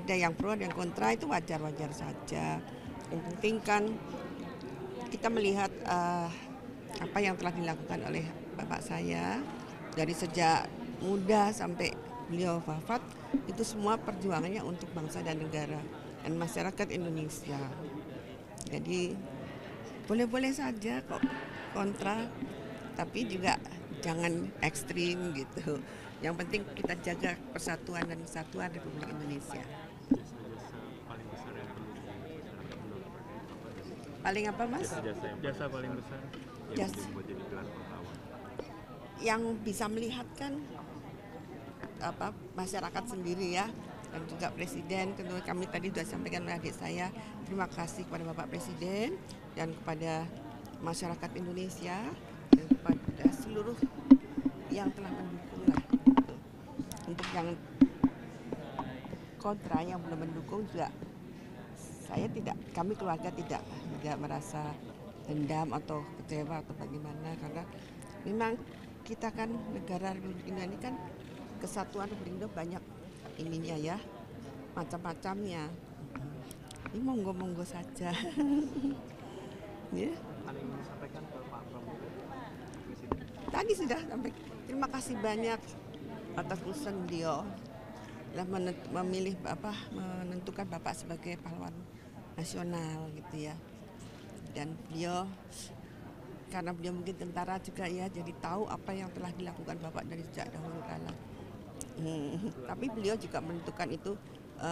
ada yang pro dan kontra, itu wajar-wajar saja. Yang penting kan kita melihat apa yang telah dilakukan oleh bapak saya dari sejak muda sampai beliau wafat, itu semua perjuangannya untuk bangsa dan negara dan masyarakat Indonesia. Jadi boleh-boleh saja kok kontra, tapi juga jangan ekstrim gitu. Yang penting kita jaga persatuan dan kesatuan Republik Indonesia. Paling apa, Mas? Jasa paling besar yang bisa melihat kan masyarakat sendiri ya, dan juga Presiden. Tentu kami tadi sudah sampaikan oleh adik saya, terima kasih kepada Bapak Presiden dan kepada masyarakat Indonesia dan kepada seluruh yang telah mendukung lah. Untuk yang kontra, yang belum mendukung juga, kami keluarga tidak merasa dendam atau kecewa atau bagaimana, karena memang kita kan negara Republik Indonesia ini kan kesatuan Republik Indonesia banyak ininya ya, macam-macamnya. Ini monggo-monggo saja. Ya. Ada yang disampaikan ke Pak Prabowo? Tadi sudah sampai. Terima kasih banyak atas urusan beliau telah menentukan Bapak sebagai pahlawan nasional gitu ya. Dan beliau, karena beliau mungkin tentara juga ya, jadi tahu apa yang telah dilakukan Bapak dari sejak dahulu kala. Tapi beliau juga menentukan itu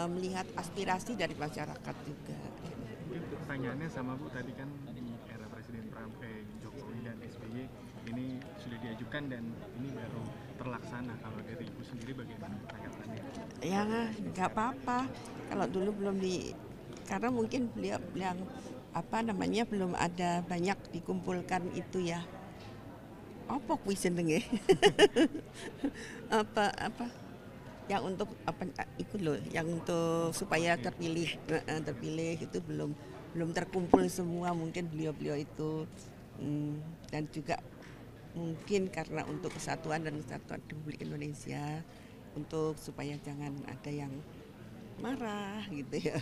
melihat aspirasi dari masyarakat juga. Pertanyaannya sama Bu, tadi kan di era Presiden Jokowi dan SBY ini sudah diajukan dan ini baru terlaksana. Kalau dari Ibu sendiri bagaimana tanggapannya? Ya nggak apa-apa. Kalau dulu belum karena mungkin beliau yang belum ada banyak dikumpulkan itu ya. Apa kuwi jenenge? apa yang untuk itu loh, yang untuk supaya terpilih itu belum terkumpul semua, mungkin beliau itu dan juga mungkin karena untuk kesatuan dan kesatuan Republik Indonesia, untuk supaya jangan ada yang marah gitu ya.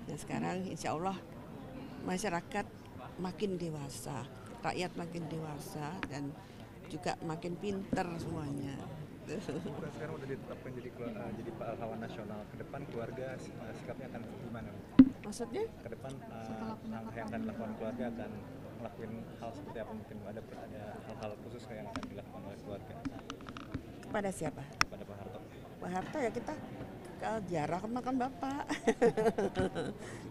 Nah sekarang insya Allah masyarakat makin dewasa, rakyat makin dewasa dan juga makin pinter semuanya. Sekarang udah ditetapkan jadi pahlawan nasional. Ke depan keluarga sikapnya akan gimana? Maksudnya? Ke depan yang akan dilakukan keluarga akan melakukan hal seperti apa, mungkin ada hal-hal khusus yang akan dilakukan oleh keluarga? Kepada siapa? Kepada Pak Harto. Pak Harto ya kita ke ziarah ke makam Bapak.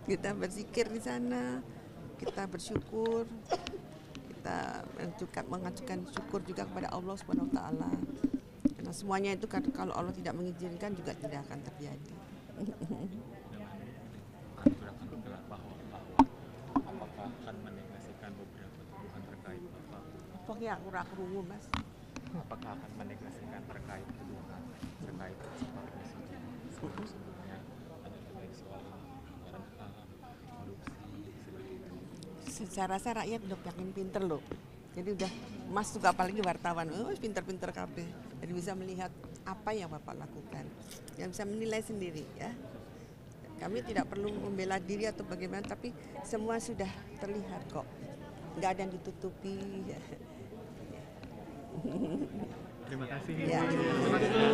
Kita berzikir di sana, kita bersyukur, kita juga mengajukan syukur juga kepada Allah Subhanahu wa taala. Karena semuanya itu kalau Allah tidak mengizinkan juga tidak akan terjadi. Apakah akan menegasikan beberapa tuduhan terkait Bapak? Pokoknya aku rungu, Mas. Apakah akan menegasikan terkait tuduhan terkait Pak Presiden sebelumnya ada terkait soal korupsi seperti itu? Saya rasa rakyat udah makin pinter loh. Jadi udah, Mas juga apalagi wartawan, pinter-pinter kabeh. Jadi bisa melihat apa yang Bapak lakukan, yang bisa menilai sendiri ya. Kami tidak perlu membela diri atau bagaimana, tapi semua sudah terlihat kok. Nggak ada yang ditutupi. Terima kasih. Ya. Terima kasih.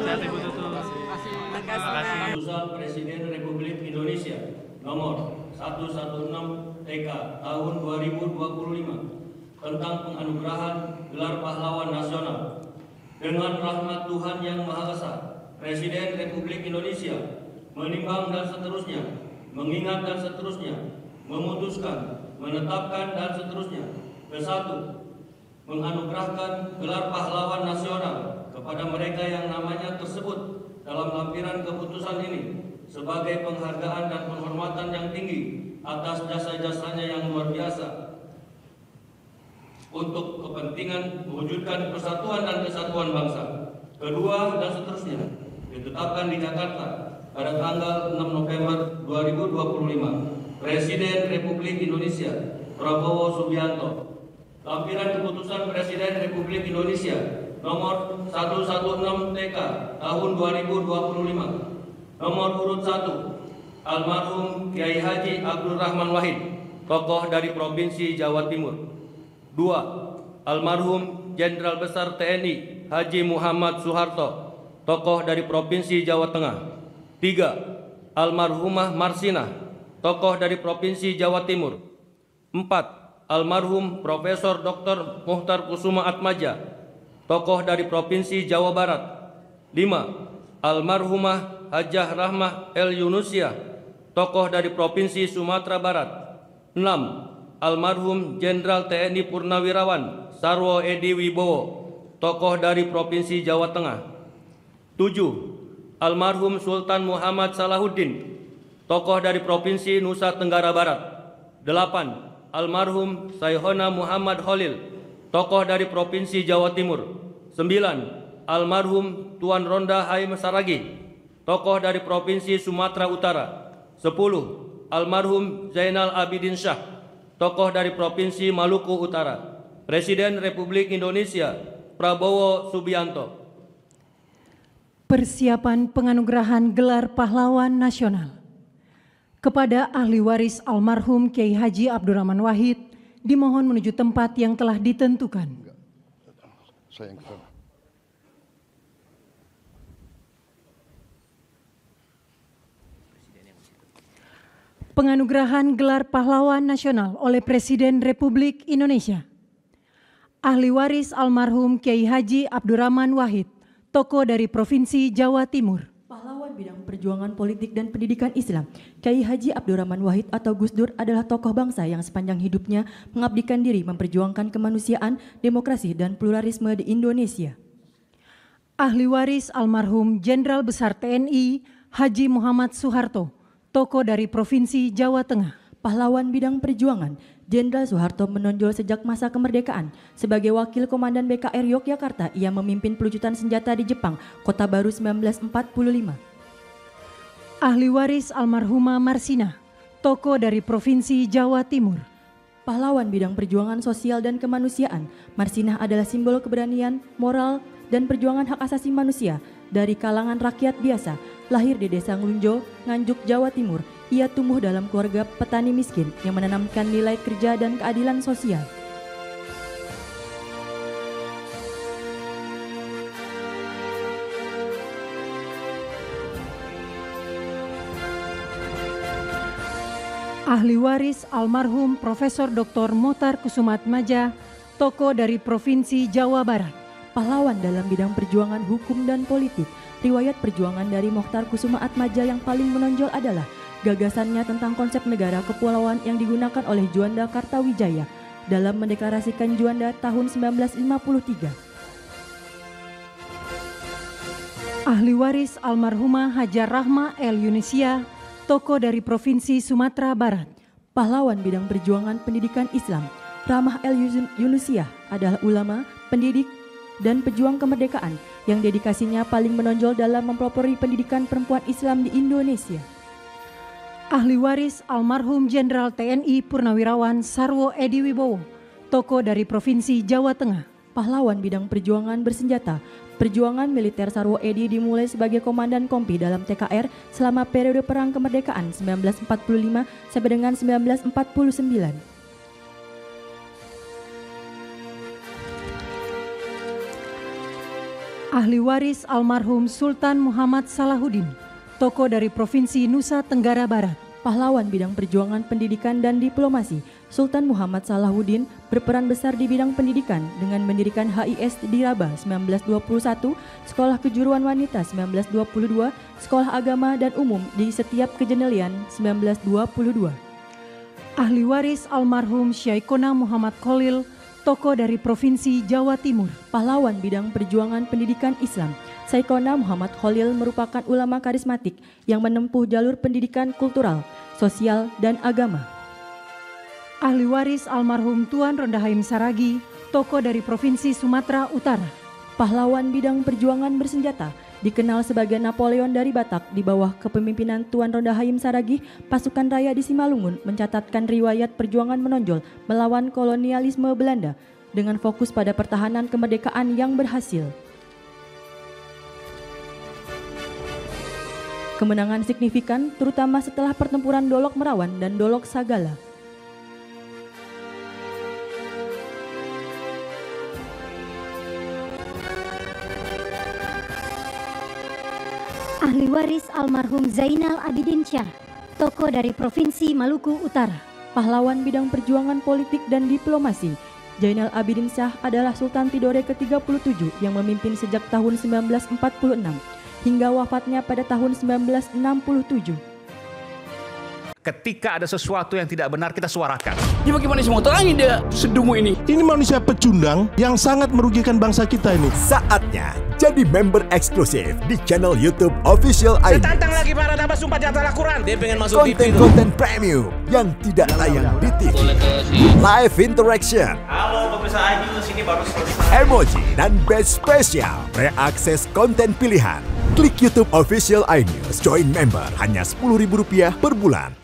Keputusan Presiden Republik Indonesia nomor 116 TK tahun 2025 tentang penganugerahan gelar pahlawan nasional. Dengan rahmat Tuhan Yang Maha Esa, Presiden Republik Indonesia menimbang dan seterusnya, mengingat dan seterusnya, memutuskan, menetapkan dan seterusnya. Kesatu, menganugerahkan gelar pahlawan nasional kepada mereka yang namanya tersebut dalam lampiran keputusan ini sebagai penghargaan dan penghormatan yang tinggi atas jasa-jasanya yang luar biasa untuk kepentingan mewujudkan persatuan dan kesatuan bangsa. Kedua dan seterusnya ditetapkan di Jakarta pada tanggal 6 November 2025. Presiden Republik Indonesia Prabowo Subianto. Lampiran keputusan Presiden Republik Indonesia nomor 116 TK tahun 2025 Nomor urut 1, almarhum Kiai Haji Abdul Rahman Wahid, tokoh dari Provinsi Jawa Timur. 2, almarhum Jenderal Besar TNI Haji Muhammad Soeharto, tokoh dari Provinsi Jawa Tengah. 3, almarhumah Marsinah, tokoh dari Provinsi Jawa Timur. 4, almarhum Profesor Dr. Muhtar Kusuma Atmaja, tokoh dari Provinsi Jawa Barat. 5, almarhumah Hajah Rahmah El Yunusia, tokoh dari Provinsi Sumatera Barat. 6, almarhum Jenderal TNI Purnawirawan Sarwo Edi Wibowo, tokoh dari Provinsi Jawa Tengah. 7, almarhum Sultan Muhammad Salahuddin, tokoh dari Provinsi Nusa Tenggara Barat. 8, almarhum Sayhona Muhammad Khalil, tokoh dari Provinsi Jawa Timur. 9, almarhum Tuan Ronda Haim Saragi, tokoh dari Provinsi Sumatera Utara. 10, almarhum Zainal Abidin Syah, tokoh dari Provinsi Maluku Utara. Presiden Republik Indonesia Prabowo Subianto. Persiapan penganugerahan gelar pahlawan nasional kepada ahli waris almarhum Kiai Haji Abdurrahman Wahid dimohon menuju tempat yang telah ditentukan. Saya yang kesana. Penganugerahan gelar pahlawan nasional oleh Presiden Republik Indonesia. Ahli waris almarhum Kiai Haji Abdurrahman Wahid, tokoh dari Provinsi Jawa Timur. Pahlawan bidang perjuangan politik dan pendidikan Islam, Kiai Haji Abdurrahman Wahid atau Gus Dur adalah tokoh bangsa yang sepanjang hidupnya mengabdikan diri memperjuangkan kemanusiaan, demokrasi, dan pluralisme di Indonesia. Ahli waris almarhum Jenderal Besar TNI Haji Muhammad Soeharto, tokoh dari Provinsi Jawa Tengah. Pahlawan bidang perjuangan, Jenderal Soeharto menonjol sejak masa kemerdekaan. Sebagai wakil komandan BKR Yogyakarta, ia memimpin pelucutan senjata di Jepang, Kota Baru 1945. Ahli waris almarhumah Marsinah, tokoh dari Provinsi Jawa Timur. Pahlawan bidang perjuangan sosial dan kemanusiaan, Marsinah adalah simbol keberanian, moral, dan perjuangan hak asasi manusia dari kalangan rakyat biasa. Lahir di Desa Nglunjo, Nganjuk, Jawa Timur, ia tumbuh dalam keluarga petani miskin yang menanamkan nilai kerja dan keadilan sosial. Ahli waris almarhum Profesor Dr. Muhtar Kusuma Atmaja, tokoh dari Provinsi Jawa Barat. Pahlawan dalam bidang perjuangan hukum dan politik. Riwayat perjuangan dari Mokhtar Kusuma Atmaja yang paling menonjol adalah gagasannya tentang konsep negara kepulauan yang digunakan oleh Juanda Kartawijaya dalam mendeklarasikan Juanda tahun 1953. Ahli waris almarhumah Hajar Rahmah El Yunusia, tokoh dari Provinsi Sumatera Barat. Pahlawan bidang perjuangan pendidikan Islam, Rahmah El Yunusia adalah ulama, pendidik, dan pejuang kemerdekaan yang dedikasinya paling menonjol dalam mempelopori pendidikan perempuan Islam di Indonesia. Ahli waris almarhum Jenderal TNI Purnawirawan Sarwo Edi Wibowo, tokoh dari Provinsi Jawa Tengah. Pahlawan bidang perjuangan bersenjata, perjuangan militer Sarwo Edi dimulai sebagai komandan kompi dalam TKR selama periode Perang Kemerdekaan 1945 sampai dengan 1949. Ahli waris almarhum Sultan Muhammad Salahuddin, tokoh dari Provinsi Nusa Tenggara Barat. Pahlawan bidang perjuangan pendidikan dan diplomasi, Sultan Muhammad Salahuddin berperan besar di bidang pendidikan dengan mendirikan HIS di Rabah 1921, Sekolah Kejuruan Wanita 1922, Sekolah Agama dan Umum di setiap Kejenelian 1922. Ahli waris almarhum Syekhona Muhammad Khalil, tokoh dari Provinsi Jawa Timur. Pahlawan bidang perjuangan pendidikan Islam, Syekhona Muhammad Khalil merupakan ulama karismatik yang menempuh jalur pendidikan kultural, sosial, dan agama. Ahli waris almarhum Tuan Ronda Haim Saragi, tokoh dari Provinsi Sumatera Utara. Pahlawan bidang perjuangan bersenjata, dikenal sebagai Napoleon dari Batak di bawah kepemimpinan Tuan Ronda Haim Saragi, pasukan raya di Simalungun mencatatkan riwayat perjuangan menonjol melawan kolonialisme Belanda dengan fokus pada pertahanan kemerdekaan yang berhasil. kemenangan signifikan terutama setelah pertempuran Dolok Merawan dan Dolok Sagala. Ahli waris almarhum Zainal Abidin Syah, tokoh dari Provinsi Maluku Utara. Pahlawan bidang perjuangan politik dan diplomasi, Zainal Abidin Syah adalah Sultan Tidore ke-37 yang memimpin sejak tahun 1946 hingga wafatnya pada tahun 1967. Ketika ada sesuatu yang tidak benar, kita suarakan. Ya bagaimana semua terangin dia sedumu ini? Ini manusia pecundang yang sangat merugikan bangsa kita ini. Saatnya jadi member eksklusif di channel YouTube Official iNews. Tantang lagi para nambah sumpah di antara Al-Quran. Dia pengen masuk TV. Konten premium yang tidak tayang di TV. Live interaction. Halo pemirsa iNews, ini baru selesai. Emoji dan badge spesial. Reakses konten pilihan. Klik YouTube Official iNews. Join member hanya Rp10.000 per bulan.